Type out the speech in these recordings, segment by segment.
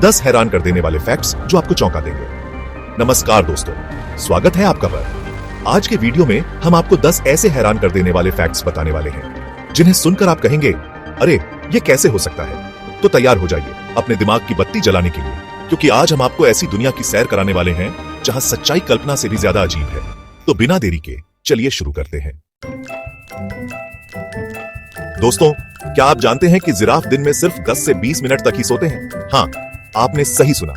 10 हैरान कर देने वाले फैक्ट्स जो आपको चौंका देंगे। नमस्कार दोस्तों, स्वागत है आपका पर। आज के वीडियो में हम आपको 10 ऐसे हैरान कर देने वाले फैक्ट्स बताने वाले हैं जिन्हें सुनकर आप कहेंगे, अरे ये कैसे हो सकता है। तो तैयार हो जाइए अपने दिमाग की बत्ती जलाने के लिए, क्योंकि आज हम आपको ऐसी दुनिया की सैर कराने वाले हैं जहां सच्चाई कल्पना से भी ज्यादा अजीब है। तो बिना देरी के चलिए शुरू करते हैं। दोस्तों, क्या आप जानते हैं कि जिराफ दिन में सिर्फ 10 से 20 मिनट तक ही सोते हैं? हाँ, आपने सही सुना।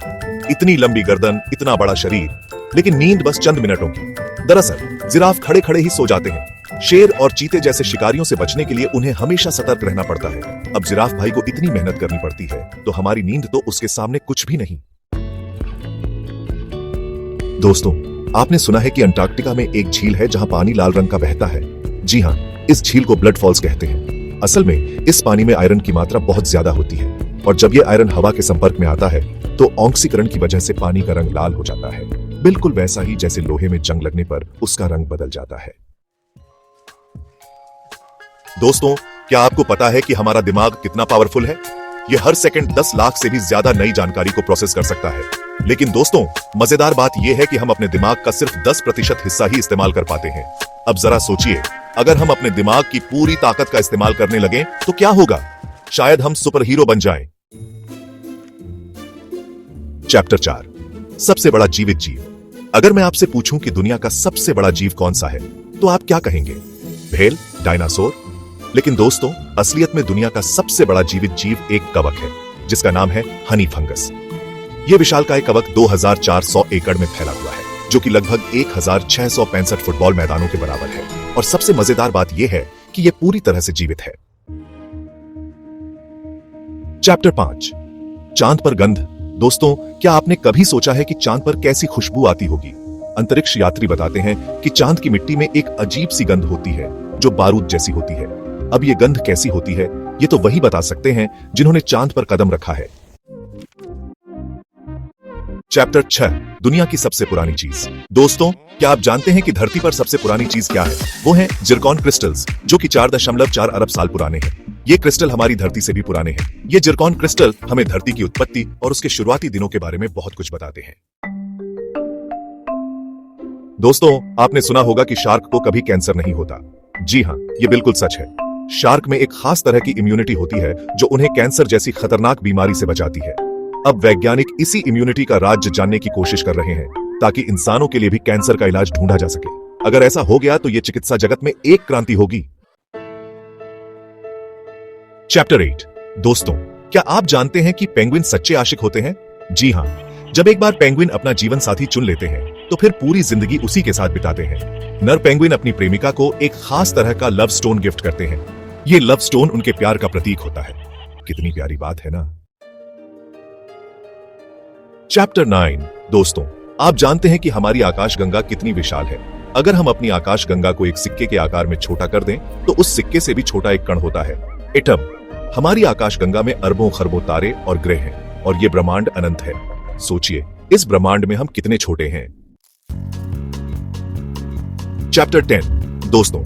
इतनी लंबी गर्दन, इतना बड़ा शरीर, लेकिन नींद बस चंद मिनटों की। दरअसल जिराफ खड़े खड़े ही सो जाते हैं। शेर और चीते जैसे शिकारियों से बचने के लिए उन्हें हमेशा सतर्क रहना पड़ता है। अब जिराफ भाई को इतनी मेहनत करनी पड़ती है, तो हमारी नींद तो उसके सामने कुछ भी नहीं। दोस्तों, आपने सुना है कि अंटार्कटिका में एक झील है जहां पानी लाल रंग का बहता है। जी हाँ, इस झील को ब्लड फॉल्स कहते हैं। असल में इस पानी में आयरन की मात्रा बहुत ज्यादा होती है, और जब यह आयरन हवा के संपर्क में आता है तो ऑक्सीकरण की वजह से पानी का रंग लाल हो जाता है, बिल्कुल वैसा ही जैसे लोहे में जंग लगने पर उसका रंग बदल जाता है। दोस्तों, क्या आपको पता है कि हमारा दिमाग कितना पावरफुल है? यह हर सेकंड 10 लाख से भी ज्यादा नई जानकारी को प्रोसेस कर सकता है। लेकिन दोस्तों, मजेदार बात यह है कि हम अपने दिमाग का सिर्फ 10% हिस्सा ही इस्तेमाल कर पाते हैं। अब जरा सोचिए, अगर हम अपने दिमाग की पूरी ताकत का इस्तेमाल करने लगे तो क्या होगा? शायद हम सुपर हीरो बन जाएं। चैप्टर 4, सबसे बड़ा जीवित जीव। अगर मैं आपसे पूछूं कि दुनिया का सबसे बड़ा जीव कौन सा है, तो आप क्या कहेंगे? Whale, dinosaur? लेकिन दोस्तों, असलियत में दुनिया का सबसे बड़ा जीवित जीव एक कवक है, जिसका नाम है हनी फंगस। यह विशालकाय कवक 2400 एकड़ में फैला हुआ है, जो कि लगभग 1665 फुटबॉल मैदानों के बराबर है। और सबसे मजेदार बात यह है कि यह पूरी तरह से जीवित है। चैप्टर 5, चांद पर गंध। दोस्तों, क्या आपने कभी सोचा है कि चांद पर कैसी खुशबू आती होगी? अंतरिक्ष यात्री बताते हैं कि चांद की मिट्टी में एक अजीब सी गंध होती है जो बारूद जैसी होती है। अब यह गंध कैसी होती है, ये तो वही बता सकते हैं जिन्होंने चांद पर कदम रखा है। चैप्टर 6, दुनिया की सबसे पुरानी चीज। दोस्तों, क्या आप जानते हैं कि धरती पर सबसे पुरानी चीज क्या है? वो है जिरकॉन क्रिस्टल्स, जो कि 4.4 अरब साल पुराने हैं। ये क्रिस्टल हमारी धरती से भी पुराने हैं। ये जिरकॉन क्रिस्टल हमें धरती की उत्पत्ति और उसके शुरुआती दिनों के बारे में बहुत कुछ बताते हैं। दोस्तों, आपने सुना होगा कि शार्क को कभी कैंसर नहीं होता। जी हाँ, ये बिल्कुल सच है। शार्क में एक खास तरह की इम्यूनिटी होती है जो उन्हें कैंसर जैसी खतरनाक बीमारी से बचाती है। अब वैज्ञानिक इसी इम्यूनिटी का राज जानने की कोशिश कर रहे हैं, ताकि इंसानों के लिए भी कैंसर का इलाज ढूंढा जा सके। अगर ऐसा हो गया तो यह चिकित्सा जगत में एक क्रांति होगी। चैप्टर 8, दोस्तों, क्या आप जानते हैं कि पेंगुइन सच्चे आशिक होते हैं? जी हाँ, जब एक बार पेंगुइन अपना जीवन साथी चुन लेते हैं तो फिर पूरी जिंदगी उसी के साथ बिताते हैं। नर पेंगुइन अपनी प्रेमिका को एक खास तरह का लव स्टोन गिफ्ट करते हैं। ये लव स्टोन उनके प्यार का प्रतीक होता है। कितनी प्यारी बात है ना। चैप्टर 9, दोस्तों, आप जानते हैं कि हमारी आकाशगंगा कितनी विशाल है? अगर हम अपनी आकाशगंगा को एक सिक्के के आकार में छोटा कर दें तो उस सिक्के से भी छोटा एक कण होता है, एटम। हमारी आकाशगंगा में अरबों खरबों तारे और ग्रह हैं, और ये ब्रह्मांड अनंत है। सोचिए, इस ब्रह्मांड में हम कितने छोटे हैं। चैप्टर 10, दोस्तों,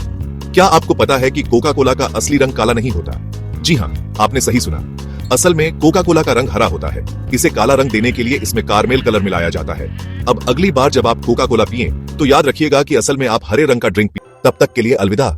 क्या आपको पता है कि कोका कोला का असली रंग काला नहीं होता? जी हाँ, आपने सही सुना। असल में कोका कोला का रंग हरा होता है। इसे काला रंग देने के लिए इसमें कारमेल कलर मिलाया जाता है। अब अगली बार जब आप कोका कोला पिएं तो याद रखिएगा कि असल में आप हरे रंग का ड्रिंक पिए। तब तक के लिए अलविदा।